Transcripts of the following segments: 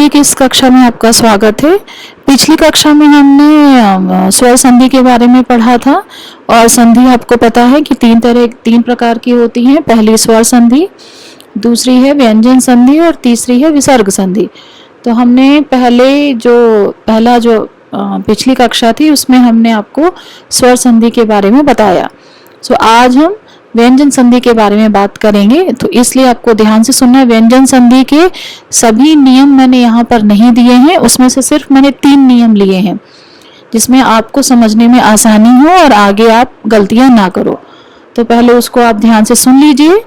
संधि की इस कक्षा में आपका स्वागत है। पिछली कक्षा में हमने स्वर संधि के बारे में पढ़ा था और संधि आपको पता है कि तीन प्रकार की होती हैं। पहली स्वर संधि, दूसरी है व्यंजन संधि और तीसरी है विसर्ग संधि। तो हमने पहला जो पिछली कक्षा थी उसमें हमने आपको स्वर संधि के बारे में बताया। आज हम व्यंजन संधि के बारे में बात करेंगे, तो इसलिए आपको ध्यान से सुनना है। व्यंजन संधि के सभी नियम मैंने यहाँ पर नहीं दिए हैं, उसमें से सिर्फ मैंने 3 नियम लिए हैं जिसमें आपको समझने में आसानी हो और आगे आप गलतियां ना करो। तो पहले उसको आप ध्यान से सुन लीजिए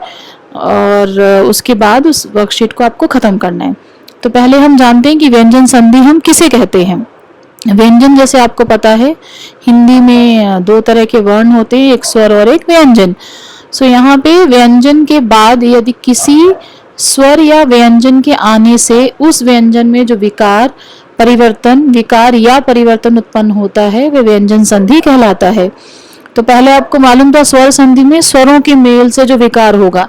और उसके बाद उस वर्कशीट को आपको खत्म करना है। तो पहले हम जानते हैं कि व्यंजन संधि हम किसे कहते हैं। व्यंजन जैसे आपको पता है हिंदी में 2 तरह के वर्ण होते हैं, एक स्वर और एक व्यंजन। यहाँ पे व्यंजन के बाद यदि किसी स्वर या व्यंजन के आने से उस व्यंजन में जो विकार या परिवर्तन उत्पन्न होता है वह व्यंजन संधि कहलाता है। तो पहले आपको मालूम था स्वर संधि में स्वरों के मेल से जो विकार होगा।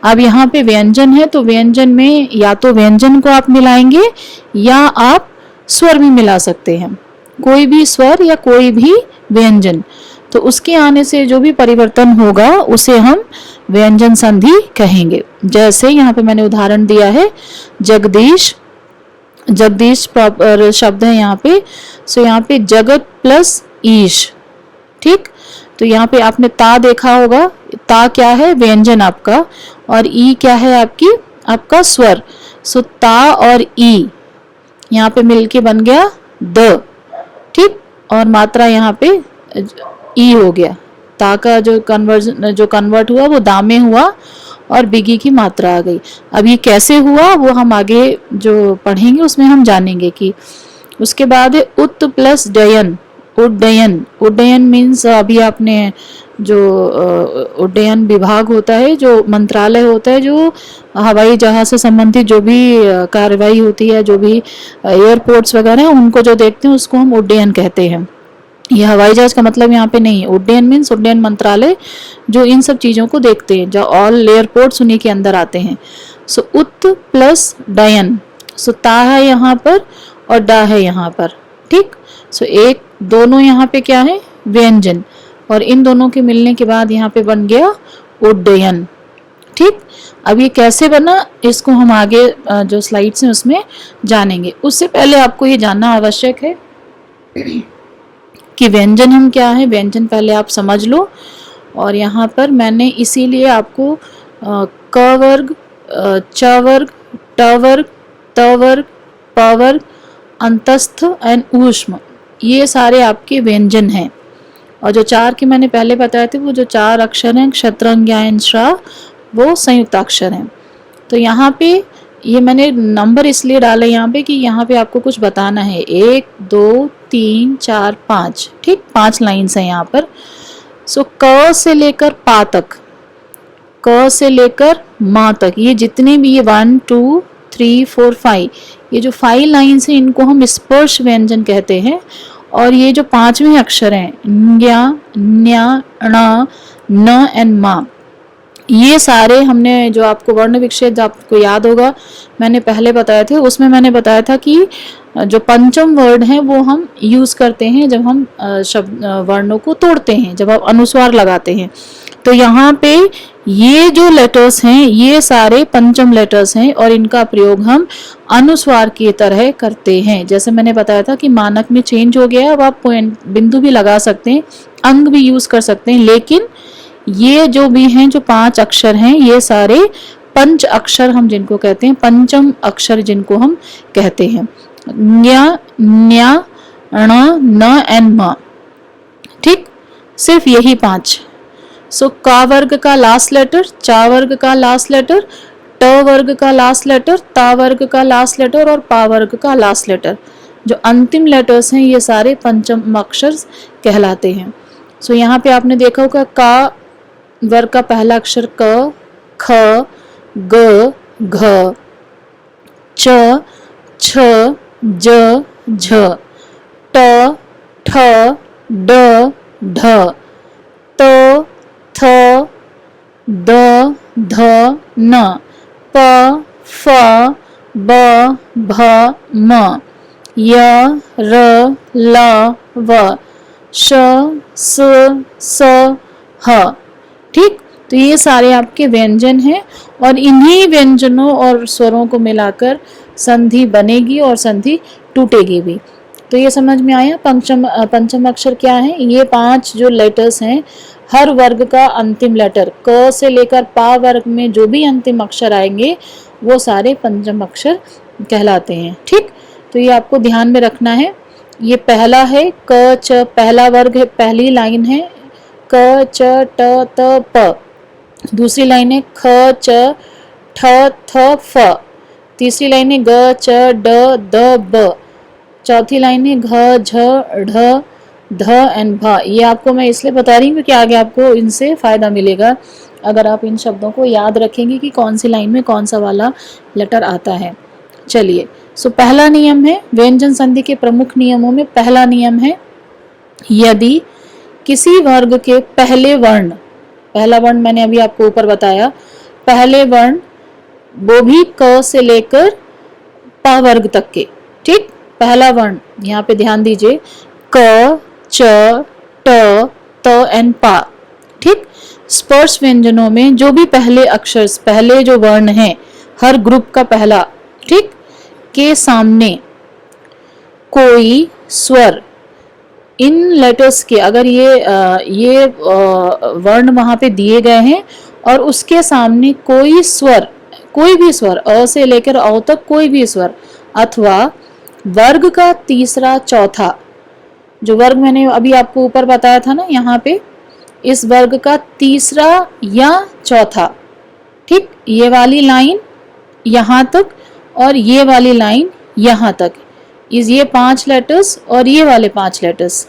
अब यहाँ पे व्यंजन है तो व्यंजन में या तो व्यंजन को आप मिलाएंगे या आप स्वर भी मिला सकते हैं, कोई भी स्वर या कोई भी व्यंजन। तो उसके आने से जो भी परिवर्तन होगा उसे हम व्यंजन संधि कहेंगे। जैसे यहाँ पे मैंने उदाहरण दिया है जगदीश प्रॉपर शब्द है यहाँ पे। यहाँ पे जगत प्लस ईश, ठीक। तो यहाँ पे आपने ता देखा होगा, ता क्या है व्यंजन आपका और ई क्या है आपका स्वर। ता और ई यहाँ पे मिलके बन गया द, ठीक। और मात्रा यहाँ पे ई हो गया। ता का जो कन्वर्ट हुआ वो दा में हुआ और बिगी की मात्रा आ गई। अब ये कैसे हुआ वो हम आगे जो पढ़ेंगे उसमें हम जानेंगे कि। उसके बाद है उत प्लस डयन, उड्डयन मीन्स अभी आपने जो उड्डयन विभाग होता है, जो मंत्रालय होता है, जो हवाई जहाज से संबंधित जो भी कार्रवाई होती है, जो भी एयरपोर्ट्स वगैरह हैं उनको जो देखते हैं उसको हम उड्डयन कहते हैं। ये हवाई जहाज का मतलब यहाँ पे नहीं है। उड्डयन मीन्स उड्डयन मंत्रालय जो इन सब चीजों को देखते हैं, जो ऑल एयरपोर्ट्स उन्हीं के अंदर आते हैं। उत प्लस डयन, ता है यहाँ पर और डा है यहाँ पर, ठीक। एक दोनों यहाँ पे क्या है व्यंजन और इन दोनों के मिलने के बाद यहाँ पे बन गया उड्डयन, ठीक। अब ये कैसे बना इसको हम आगे जो स्लाइड्स हैं उसमें जानेंगे। उससे पहले आपको ये जानना आवश्यक है कि व्यंजन हम क्या है। व्यंजन पहले आप समझ लो और यहाँ पर मैंने इसीलिए आपको क वर्ग, च वर्ग, ट वर्ग, त वर्ग, प वर्ग, अंतस्थ एंड ऊष्म, ये सारे आपके व्यंजन हैं। और जो 4 के मैंने पहले बताए थे वो जो 4 अक्षर हैं क्षत्रंग ज्ञान श्रा, वो संयुक्ताक्षर हैं। तो यहाँ पे ये मैंने नंबर इसलिए डाला यहाँ पे कि यहाँ पे आपको कुछ बताना है। 1 2 3 4 5, ठीक, 5 लाइन्स हैं यहाँ पर। क से लेकर पा तक, क से लेकर माँ तक, ये जितने भी ये 1 2 3 4 5, ये जो 5 लाइन्स हैं इनको हम स्पर्श व्यंजन कहते हैं। और ये जो 5वें अक्षर हैं न्या, न्या, ण, न एंड मा, ये सारे हमने जो आपको वर्ण विक्षेप आपको याद होगा मैंने पहले बताए थे, उसमें मैंने बताया था कि जो पंचम वर्ड है वो हम यूज करते हैं जब हम शब्द वर्णों को तोड़ते हैं, जब आप अनुस्वार लगाते हैं। तो यहाँ पे ये जो लेटर्स हैं ये सारे पंचम लेटर्स हैं और इनका प्रयोग हम अनुस्वार की तरह करते हैं। जैसे मैंने बताया था कि मानक में चेंज हो गया, अब आप पॉइंट बिंदु भी लगा सकते हैं, अंग भी यूज कर सकते हैं, लेकिन ये जो भी हैं जो 5 अक्षर हैं ये सारे पंच अक्षर हम जिनको कहते हैं, पंचम अक्षर जिनको हम कहते हैं। न्या, न्या, ण, न एंड म, ठीक, सिर्फ यही 5। का वर्ग का लास्ट लेटर, चा वर्ग का लास्ट लेटर, ट वर्ग का लास्ट लेटर, ता वर्ग का लास्ट लेटर और पा वर्ग का लास्ट लेटर, जो अंतिम लेटर्स हैं ये सारे पंचम अक्षर कहलाते हैं। यहाँ पे आपने देखा होगा का वर्ग का पहला अक्षर क, ख, ग, घ, च, छ, ज, झ, ट, ठ, ड, ढ, त, थ, द, ध, न, प, फ, ब, भ, म, य, र, ल, व, श, स, स, ह। ठीक, तो ये सारे आपके व्यंजन हैं और इन्हीं व्यंजनों और स्वरों को मिलाकर संधि बनेगी और संधि टूटेगी भी। तो ये समझ में आया पंचम अक्षर क्या है। ये 5 जो लेटर्स हैं, हर वर्ग का अंतिम लेटर क से लेकर पा वर्ग में जो भी अंतिम अक्षर आएंगे वो सारे पंचम अक्षर कहलाते हैं। ठीक, तो ये आपको ध्यान में रखना है। ये पहला है क च, पहला वर्ग है, पहली लाइन है क च ट त प। दूसरी लाइन है ख च ठ थ फ। तीसरी लाइन है ग च ड द ब। चौथी लाइन है घ झ ढ ध एंड भ। ये आपको मैं इसलिए बता रही हूँ क्योंकि आगे आपको इनसे फायदा मिलेगा अगर आप इन शब्दों को याद रखेंगे कि कौन सी लाइन में कौन सा वाला लेटर आता है। चलिए, सो पहला नियम है, व्यंजन संधि के प्रमुख नियमों में पहला नियम है, यदि किसी वर्ग के पहले वर्ण, पहला वर्ण मैंने अभी आपको ऊपर बताया, पहले वर्ण वो भी क से लेकर प वर्ग तक के। ठीक, पहला वर्ण यहाँ पे ध्यान दीजिए, क च ट त एंड पा। ठीक, स्पर्श व्यंजनों में जो भी पहले अक्षर, पहले जो वर्ण हैं, हर ग्रुप का पहला, ठीक, के सामने कोई स्वर, इन लेटर्स के अगर ये वर्ण वहां पे दिए गए हैं और उसके सामने कोई स्वर, कोई भी स्वर अ से लेकर औ तक कोई भी स्वर, अथवा वर्ग का तीसरा चौथा, जो वर्ग मैंने अभी आपको ऊपर बताया था ना, यहाँ पे इस वर्ग का तीसरा या चौथा। ठीक, ये वाली लाइन यहाँ तक और ये वाली लाइन यहाँ तक, ये 5 लेटर्स और ये वाले 5 लेटर्स।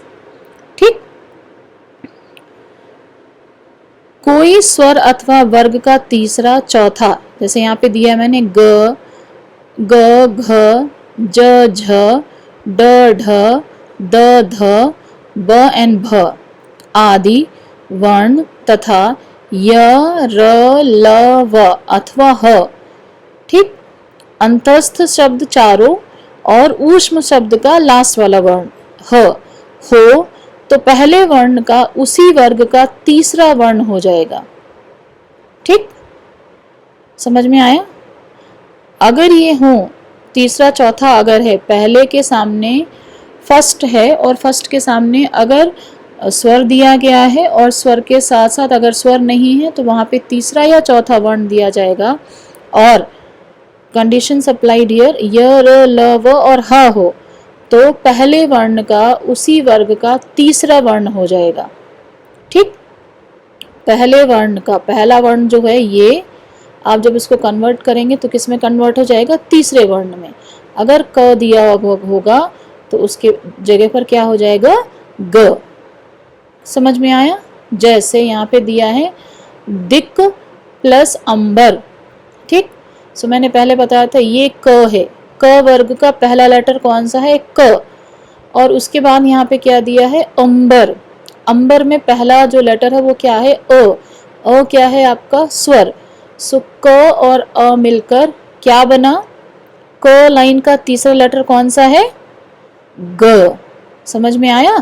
ठीक, कोई स्वर अथवा वर्ग का तीसरा चौथा, जैसे यहाँ पे दिया मैंने ग, ग, घ, ज, झ, ड, ढ, द, ध, ब एंड भ आदि वर्ण तथा य, र, ल, व अथवा ह। ठीक, अंतस्थ शब्द चारों और ऊष्म शब्द का लास्ट वाला वर्ण ह हो तो पहले वर्ण का उसी वर्ग का तीसरा वर्ण हो जाएगा। ठीक, समझ में आया। अगर ये हो तीसरा चौथा अगर है, पहले के सामने फर्स्ट है और फर्स्ट के सामने अगर स्वर दिया गया है और स्वर के साथ साथ अगर स्वर नहीं है तो वहां पे तीसरा या चौथा वर्ण दिया जाएगा और कंडीशन अप्लाइड हियर य, र, ल, व और ह हो तो पहले वर्ण का उसी वर्ग का तीसरा वर्ण हो जाएगा। ठीक, पहले वर्ण का पहला वर्ण जो है ये आप जब इसको कन्वर्ट करेंगे तो किस में कन्वर्ट हो जाएगा, तीसरे वर्ण में। अगर क दिया होगा तो उसके जगह पर क्या हो जाएगा, ग। समझ में आया। जैसे यहाँ पे दिया है दिक प्लस अंबर। ठीक, सो मैंने पहले बताया था ये क है, क वर्ग का पहला लेटर कौन सा है, क, और उसके बाद यहाँ पे क्या दिया है, अंबर। अंबर में पहला जो लेटर है वो क्या है, अ क्या है आपका स्वर। सो क और अ मिलकर क्या बना, क लाइन का तीसरा लेटर कौन सा है, ग। समझ में आया।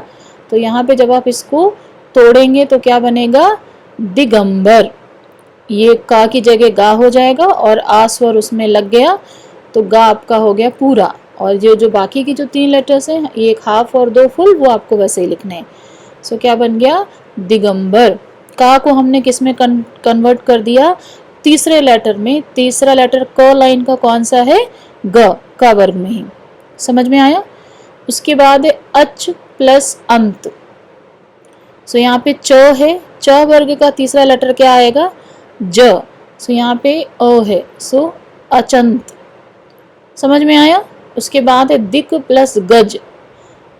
तो यहाँ पे जब आप इसको तोड़ेंगे तो क्या बनेगा, दिगंबर। ये का की जगह गा हो जाएगा और आ स्वर उसमें लग गया तो गा आपका हो गया पूरा। और जो बाकी की जो 3 लेटर्स हैं, एक हाफ और 2 फुल, वो आपको वैसे ही लिखने हैं। सो क्या बन गया, दिगंबर। का को हमने किस में कन्वर्ट कर दिया, तीसरे लेटर में। तीसरा लेटर क लाइन का कौन सा है, ग, का वर्ग में ही। समझ में आया। उसके बाद है अच प्लस अंत। सो यहाँ पे च है, च वर्ग का तीसरा लेटर क्या आएगा, ज। सो यहाँ पे अ है, सो अचंत। समझ में आया। उसके बाद है दिक प्लस गज।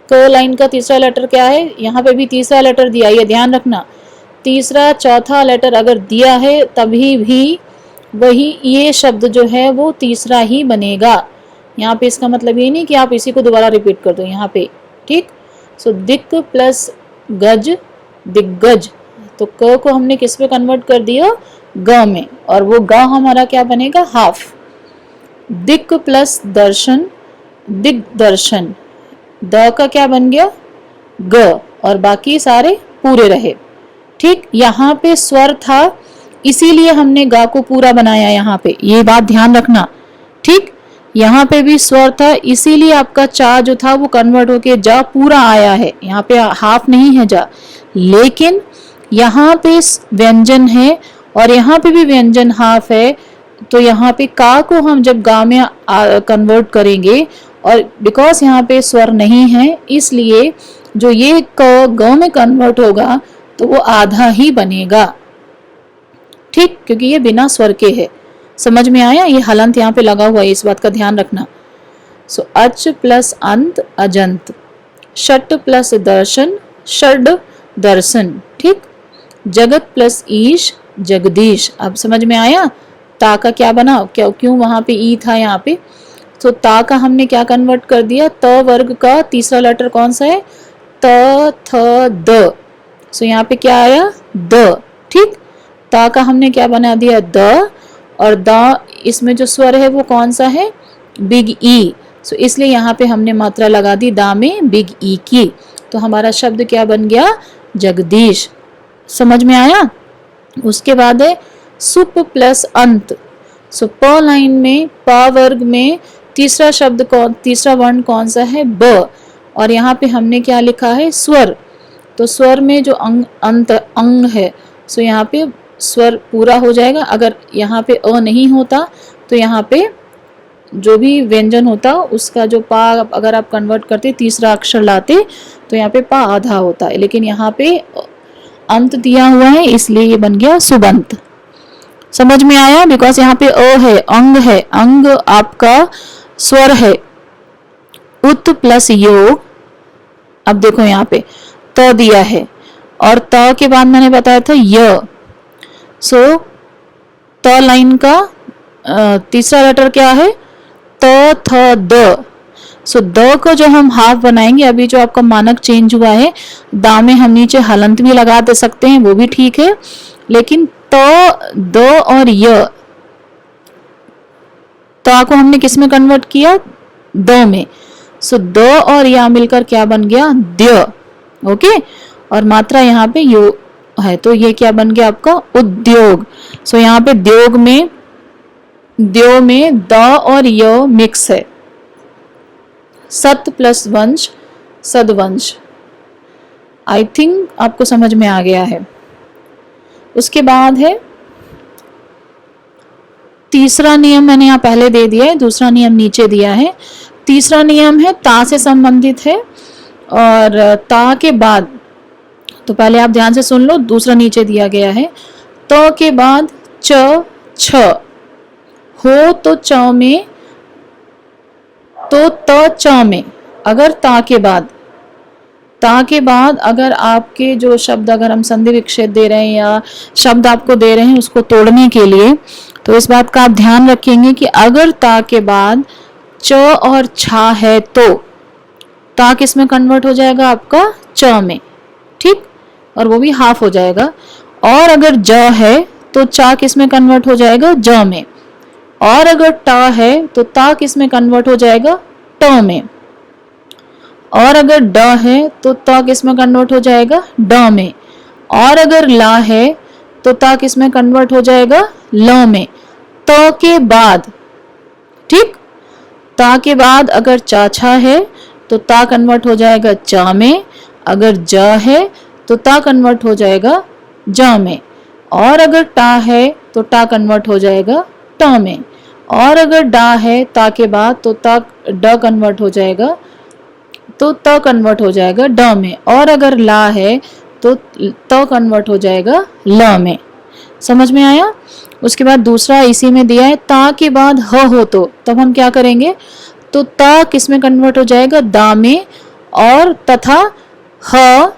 क लाइन का तीसरा लेटर क्या है, यहाँ पे भी तीसरा लेटर दिया, ये ध्यान रखना। तीसरा चौथा लेटर अगर दिया है तभी भी वही ये शब्द जो है वो तीसरा ही बनेगा। यहाँ पे इसका मतलब ये नहीं कि आप इसी को दोबारा रिपीट कर दो यहाँ पे। ठीक, सो दिक प्लस गज, दिग्गज। तो क को हमने किस में कन्वर्ट कर दिया, ग में, और वो ग हमारा क्या बनेगा, हाफ। दिक् प्लस दर्शन, दिग्दर्शन। द का क्या बन गया? ग, और बाकी सारे पूरे रहे। ठीक, यहाँ पे स्वर था इसीलिए हमने गा को पूरा बनाया। यहाँ पे ये बात ध्यान रखना। ठीक, यहाँ पे भी स्वर था इसीलिए आपका चा जो था वो कन्वर्ट होके जा पूरा आया है। यहाँ पे हाफ नहीं है जा, लेकिन यहाँ पे व्यंजन है और यहाँ पे भी व्यंजन हाफ है। तो यहाँ पे का को हम जब गा में कन्वर्ट करेंगे, और बिकॉज यहाँ पे स्वर नहीं है इसलिए जो ये क ग में कन्वर्ट होगा तो वो आधा ही बनेगा। ठीक, क्योंकि ये बिना स्वर के है। समझ में आया? ये हलंत यहाँ पे लगा हुआ है, इस बात का ध्यान रखना। सो अच प्लस अंत अजंत, षट प्लस दर्शन षड दर्शन। ठीक, जगत प्लस ईश जगदीश। अब समझ में आया ता का क्या बना, क्यों वहां पे ई था यहाँ पे। तो ता का हमने क्या कन्वर्ट कर दिया, त वर्ग का तीसरा लेटर कौन सा है, त थ द। सो यहाँ पे क्या आया, द। ठीक, ता का हमने क्या बना दिया, द, और द इसमें जो स्वर है वो कौन सा है, बिग ई। सो इसलिए यहाँ पे हमने मात्रा लगा दी दा में बिग ई की। तो हमारा शब्द क्या बन गया, जगदीश। समझ में आया? उसके बाद है सुप प्लस अंत। सो प लाइन में प वर्ग में तीसरा शब्द कौन, तीसरा वर्ण कौन सा है, ब, और यहाँ पे हमने क्या लिखा है, स्वर। तो स्वर में जो अंत अंग है, सो यहाँ पे स्वर पूरा हो जाएगा। अगर यहाँ पे अ नहीं होता तो यहाँ पे जो भी व्यंजन होता उसका जो पा अगर आप कन्वर्ट करते तीसरा अक्षर लाते तो यहाँ पे पा आधा होता है, लेकिन यहाँ पे अंत दिया हुआ है इसलिए ये बन गया सुबंत। समझ में आया? बिकॉज यहाँ पे अ है, अंग है, अंग आपका स्वर है। उत प्लस योग। अब देखो यहाँ पे त दिया है और त के बाद मैंने बताया था य। सो त लाइन का तीसरा लेटर क्या है, त थ द। सो द को जो हम हाफ बनाएंगे, अभी जो आपका मानक चेंज हुआ है, दा में हम नीचे हलंत भी लगा दे सकते हैं, वो भी ठीक है, लेकिन त द और य, ता को हमने किस में कन्वर्ट किया, द में। सो द और या मिलकर क्या बन गया, द्य। ओके, और मात्रा यहाँ पे यो है तो ये क्या बन गया आपका, उद्योग। सो यहाँ पे द्योग में द्यो में द और य मिक्स है। सत प्लस वंश सदवंश। आई थिंक आपको समझ में आ गया है। उसके बाद है तीसरा नियम, मैंने यहाँ पहले दे दिया है, दूसरा नियम नीचे दिया है। तीसरा नियम है ता से संबंधित है, और ता के बाद, तो पहले आप ध्यान से सुन लो, दूसरा नीचे दिया गया है। त के बाद च छ हो तो च में, तो त च में। अगर ता के बाद अगर आपके जो शब्द, अगर हम संधि विच्छेद दे रहे हैं या शब्द आपको दे रहे हैं उसको तोड़ने के लिए, तो इस बात का आप ध्यान रखेंगे कि अगर ता के बाद च और छा है तो ता किस में कन्वर्ट हो जाएगा आपका, च में। ठीक, और वो भी हाफ हो जाएगा। और अगर ज है तो चा किस में कन्वर्ट हो जाएगा, ज में। और अगर टा है तो ता किस में कन्वर्ट हो जाएगा, ट में। और अगर ड है तो ता किस में कन्वर्ट हो जाएगा, ड में। और अगर ला है तो ता किस में कन्वर्ट हो जाएगा, ल में। त के बाद, ठीक, ता के बाद अगर चाछा है तो ता कन्वर्ट हो जाएगा चा में। अगर ज है तो ता कन्वर्ट हो जाएगा ज में। और अगर टा है तो टा कन्वर्ट हो जाएगा ट में। और अगर डा है ता के बाद तो ता ड कन्वर्ट हो जाएगा, तो त कन्वर्ट हो जाएगा ड में। और अगर ला है तो त कन्वर्ट हो जाएगा ल में। समझ में आया? उसके बाद दूसरा इसी में दिया है, ता के बाद ह हो तो तब हम क्या करेंगे, तो ता किस में कन्वर्ट हो जाएगा, दा में। और तथा ह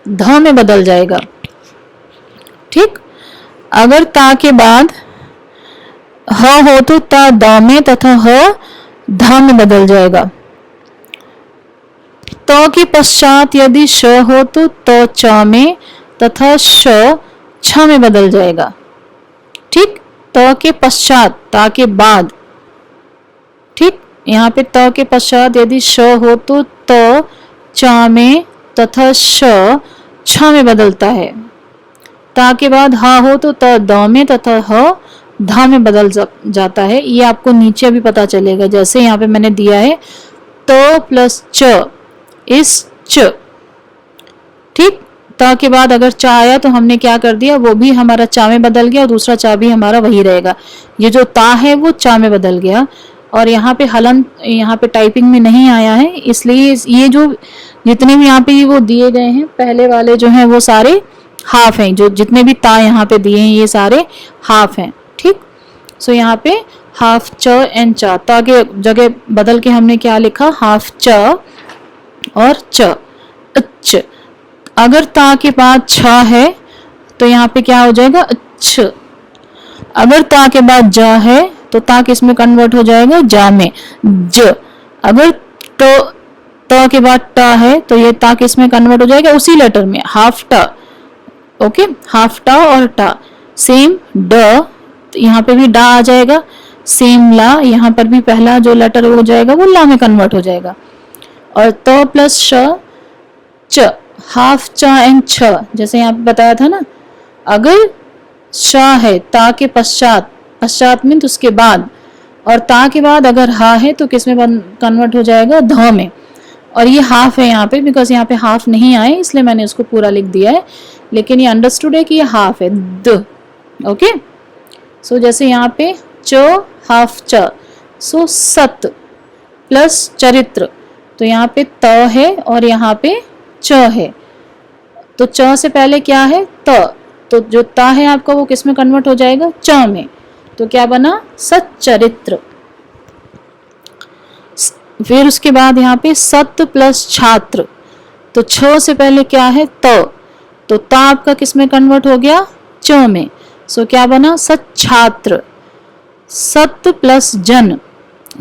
ध में बदल जाएगा। ठीक, अगर ता के बाद ह हो तो ता द में तथा ह ध में बदल जाएगा। त के पश्चात यदि श हो तो त च में तथा श छ में बदल जाएगा। ठीक, त के पश्चात, ता के बाद यहाँ पे त के पश्चात यदि श हो तो त चा में तथा श छ में बदलता है। ता के बाद हा हो तो त द में तथा ह धा में बदल जाता है। ये आपको नीचे भी पता चलेगा, जैसे यहाँ पे मैंने दिया है त प्लस च इस च, ठीक। ता के बाद अगर चा आया तो हमने क्या कर दिया, वो भी हमारा चा में बदल गया और दूसरा चा भी हमारा वही रहेगा। ये जो ता है वो चा में बदल गया। और यहाँ पे हलंत यहाँ पे टाइपिंग में नहीं आया है, इसलिए ये जो जितने भी यहाँ पे वो दिए गए हैं पहले वाले जो हैं वो सारे हाफ हैं। जो जितने भी ता यहाँ पे दिए हैं ये सारे हाफ हैं, ठीक। सो यहाँ पे हाफ च एंड चा, ता के जगह बदल के हमने क्या लिखा, हाफ च और च अच्छ। अगर ता के बाद छ है तो यहाँ पे क्या हो जाएगा अच्छ। अगर ता के बाद ज है तो ता किस में कन्वर्ट हो जाएगा, जा में, ज। अगर तो त के बाद ट है तो ये ता किस में कन्वर्ट हो जाएगा, उसी लेटर में, हाफ ट। ओके, हाफ टा और टा सेम। ड यहाँ पे भी डा आ जाएगा, सेम ला, यहाँ पर भी पहला जो लेटर हो जाएगा वो ला में कन्वर्ट हो जाएगा। और त प्लस श च, हाफ च एंड छ, जैसे यहाँ पे बताया था ना, अगर श है ता के पश्चात, पश्चात मीन्स उसके बाद, और ता के बाद अगर हा है तो किस में कन्वर्ट हो जाएगा, ध में। और ये हाफ है यहाँ पे, बिकॉज यहाँ पे हाफ नहीं आए इसलिए मैंने उसको पूरा लिख दिया है, लेकिन ये अंडरस्टूड है कि ये हाफ है, द। ओके, सो जैसे यहाँ पे च हाफ च, सो सत प्लस चरित्र, तो यहाँ पे त है और यहाँ पे च है, तो च से पहले क्या है, त, तो जो ता है आपका वो किस में कन्वर्ट हो जाएगा, च में, तो क्या बना, सच्चरित्र। फिर उसके बाद यहाँ पे सत प्लस छात्र, तो छ से पहले क्या है, त, तो ता आपका किस में कन्वर्ट हो गया, च में, सो क्या बना, सच्छात्र। सत प्लस जन,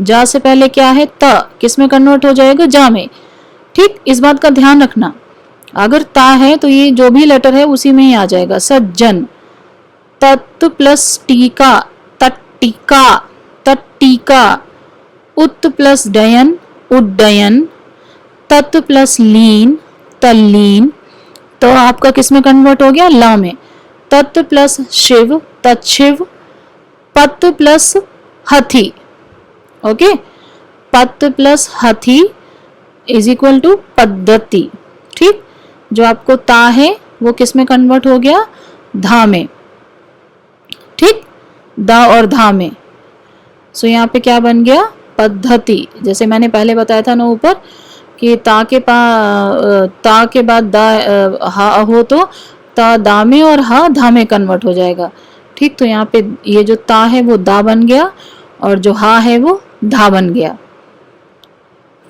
जा से पहले क्या है, त, किस में कन्वर्ट हो जाएगा, जा में, ठीक। इस बात का ध्यान रखना, अगर ता है तो ये जो भी लेटर है उसी में ही आ जाएगा, सज्जन। तत् प्लस टीका, तट्टिका, तट्टिका। उत प्लस डयन, उड्डयन। तत् प्लस लीन, तल्लीन, तो आपका किस में कन्वर्ट हो गया, ला में। तत् प्लस शिव, तत्शिव। पत प्लस हथी, ओके, पत प्लस हथी इज इक्वल टू पद्धति, ठीक। जो आपको ता है वो किस में कन्वर्ट हो गया, धा में, ठीक, दा और धा में। सो यहाँ पे क्या बन गया, पद्धति। जैसे मैंने पहले बताया था ना ऊपर कि ता के बाद दा हा हो तो ता दा में और हा धा में कन्वर्ट हो जाएगा, ठीक। तो यहाँ पे ये जो ता है वो दा बन गया और जो हा है वो धा बन गया।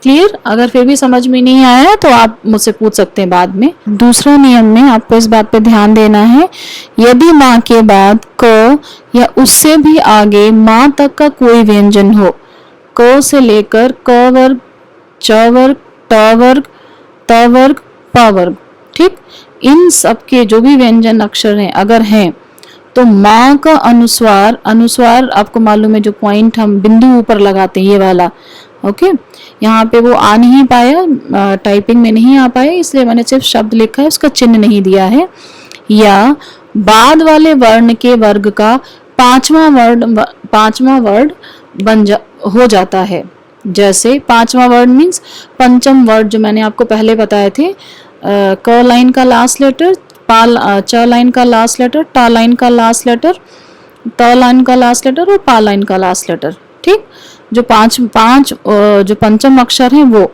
क्लियर? अगर फिर भी समझ में नहीं आया तो आप मुझसे पूछ सकते हैं बाद में। दूसरा नियम में आपको इस बात पे ध्यान देना है, यदि माँ के बाद क या उससे भी आगे माँ तक का कोई व्यंजन हो, क से लेकर क वर्ग, च वर्ग, ट वर्ग, त वर्ग, प वर्ग, ठीक, इन सब के जो भी व्यंजन अक्षर हैं अगर हैं तो माँ का अनुस्वार, अनुस्वार आपको मालूम है जो पॉइंट हम बिंदु ऊपर लगाते हैं ये वाला, ओके। यहाँ पे वो आ नहीं पाया, टाइपिंग में नहीं आ पाया, इसलिए मैंने सिर्फ शब्द लिखा है, उसका चिन्ह नहीं दिया है। या बाद वाले वर्ण के वर्ग का पांचवा वर्ड हो जाता है। जैसे पांचवा वर्ड मीन्स पंचम वर्ड, जो मैंने आपको पहले बताए थे, क लाइन का लास्ट लेटर, च लाइन का लास्ट लेटर, टा लाइन का लास्ट लेटर, त लाइन का लास्ट लेटर और पा लाइन का लास्ट लेटर, ठीक। जो पांच जो पंचम अक्षर हैं वो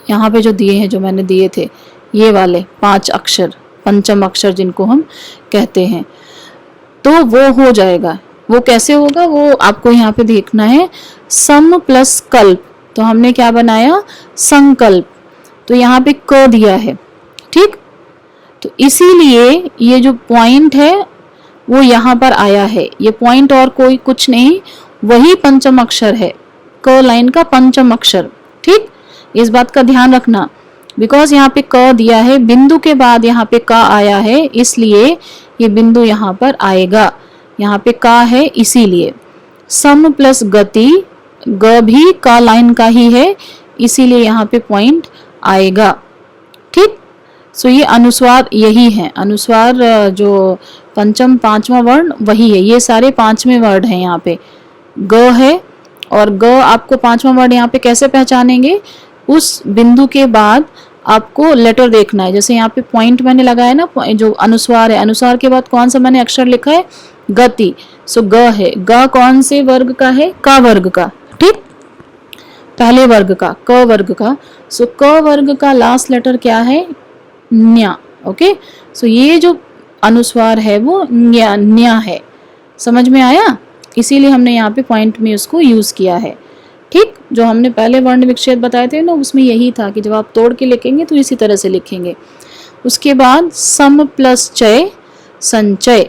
यहाँ पे जो दिए हैं, जो मैंने दिए थे ये वाले 5 अक्षर, पंचम अक्षर जिनको हम कहते हैं, तो वो हो जाएगा। वो कैसे होगा वो आपको यहाँ पे देखना है। सम प्लस कल्प, तो हमने क्या बनाया, संकल्प, तो यहाँ पे क दिया है, ठीक। तो इसीलिए ये जो पॉइंट है वो यहाँ पर आया है, ये पॉइंट और कोई कुछ नहीं, वही पंचम अक्षर है, क लाइन का पंचम अक्षर, ठीक। इस बात का ध्यान रखना, बिकॉज यहाँ पे क दिया है, बिंदु के बाद यहाँ पे क आया है, इसलिए ये बिंदु यहाँ पर आएगा, यहाँ पे क है इसीलिए। सम प्लस गति, ग भी का लाइन का ही है, इसीलिए यहाँ पे पॉइंट आएगा। ठीक, सो ये अनुस्वार यही है, अनुस्वार जो पंचम पांचवा वर्ण वही है, ये सारे पांचवें वर्ड हैं यहाँ पे। ग है और ग आपको पांचवा वर्ड यहाँ पे कैसे पहचानेंगे, उस बिंदु के बाद आपको लेटर देखना है। जैसे यहाँ पे पॉइंट मैंने लगाया ना, जो अनुस्वार है, अनुस्वार के बाद कौन सा मैंने अक्षर लिखा है, गति। सो ग है, ग कौन से वर्ग का है, क वर्ग का। ठीक, पहले वर्ग का, क वर्ग का। सो क वर्ग का लास्ट लेटर क्या है, न्या। ओके, सो ये जो अनुस्वार है वो न्या न्या है। समझ में आया, इसीलिए हमने यहाँ पे पॉइंट में उसको यूज किया है। ठीक, जो हमने पहले वर्ण विक्षेप बताए थे ना, उसमें यही था कि जब आप तोड़ के लिखेंगे तो इसी तरह से लिखेंगे। उसके बाद सम प्लस चय, संचय।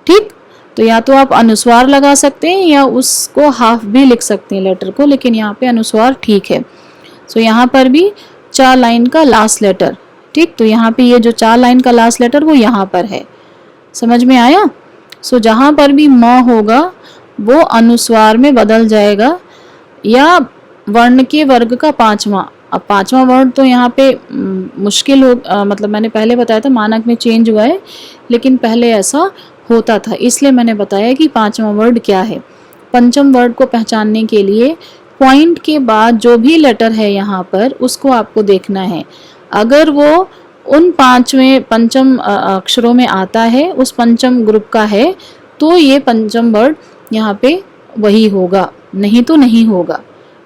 ठीक, तो या तो आप अनुस्वार लगा सकते हैं या उसको हाफ भी लिख सकते हैं लेटर को, लेकिन यहाँ पे अनुस्वार ठीक है। सो यहाँ पर भी 4 लाइन का लास्ट लेटर। ठीक, तो यहाँ पे ये जो 4 लाइन का लास्ट लेटर वो यहाँ पर है। समझ में आया। सो जहाँ पर भी म होगा वो अनुस्वार में बदल जाएगा या वर्ण के वर्ग का पांचवा। अब पांचवा वर्ण तो यहाँ पे मुश्किल हो, मतलब मैंने पहले बताया था मानक में चेंज हुआ है, लेकिन पहले ऐसा होता था, इसलिए मैंने बताया कि पांचवा वर्ड क्या है। पंचम वर्ड को पहचानने के लिए पॉइंट के बाद जो भी लेटर है यहाँ पर उसको आपको देखना है। अगर वो उन पंचम अक्षरों में आता है, उस पंचम ग्रुप का है, तो ये पंचम वर्ड यहाँ पे वही होगा, नहीं तो नहीं होगा।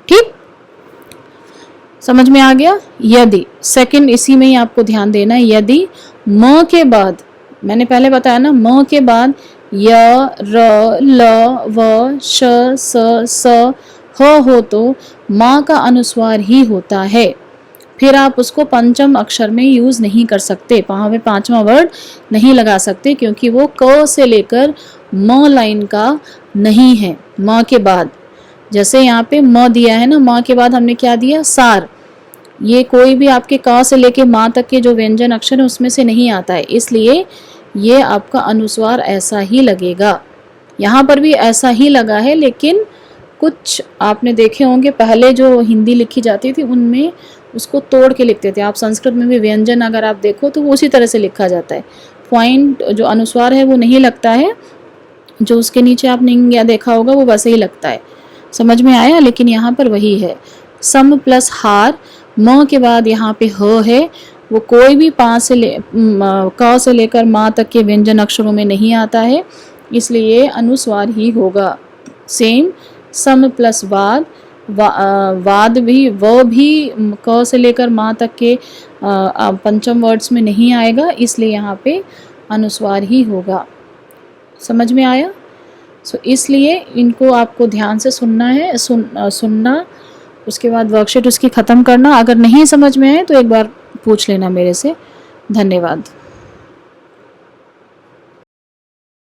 ठीक, समझ में आ गया। यदि सेकंड इसी में ही आपको ध्यान देना है, यदि म के बाद, मैंने पहले बताया ना, म के बाद य र ल व श स स ह हो तो माँ का अनुस्वार ही होता है। फिर आप उसको पंचम अक्षर में यूज नहीं कर सकते, वहां पे पांचवा वर्ड नहीं लगा सकते, क्योंकि वो क से लेकर म लाइन का नहीं है। म के बाद जैसे यहाँ पे म दिया है ना, म के बाद हमने क्या दिया, सार। ये कोई भी आपके क से लेके माँ तक के जो व्यंजन अक्षर है उसमें से नहीं आता है, इसलिए ये आपका अनुस्वार ऐसा ही लगेगा। यहाँ पर भी ऐसा ही लगा है, लेकिन कुछ आपने देखे होंगे पहले जो हिंदी लिखी जाती थी उनमें उसको तोड़ के लिखते थे। आप संस्कृत में भी व्यंजन अगर आप देखो तो वो उसी तरह से लिखा जाता है। पॉइंट जो अनुस्वार है वो नहीं लगता है, जो उसके नीचे आपने या देखा होगा वो वैसे ही लगता है। समझ में आया, लेकिन यहाँ पर वही है। सम प्लस हार, म के बाद यहाँ पे ह है, वो कोई भी क से लेकर माँ तक के व्यंजन अक्षरों में नहीं आता है, इसलिए अनुस्वार ही होगा। सेम सम प्लस वाद, वाद भी, वो भी क से लेकर माँ तक के पंचम वर्ड्स में नहीं आएगा, इसलिए यहाँ पे अनुस्वार ही होगा। समझ में आया। सो इसलिए इनको आपको ध्यान से सुनना है, सुनना, उसके बाद वर्कशीट उसकी ख़त्म करना। अगर नहीं समझ में आए तो एक बार पूछ लेना मेरे से। धन्यवाद।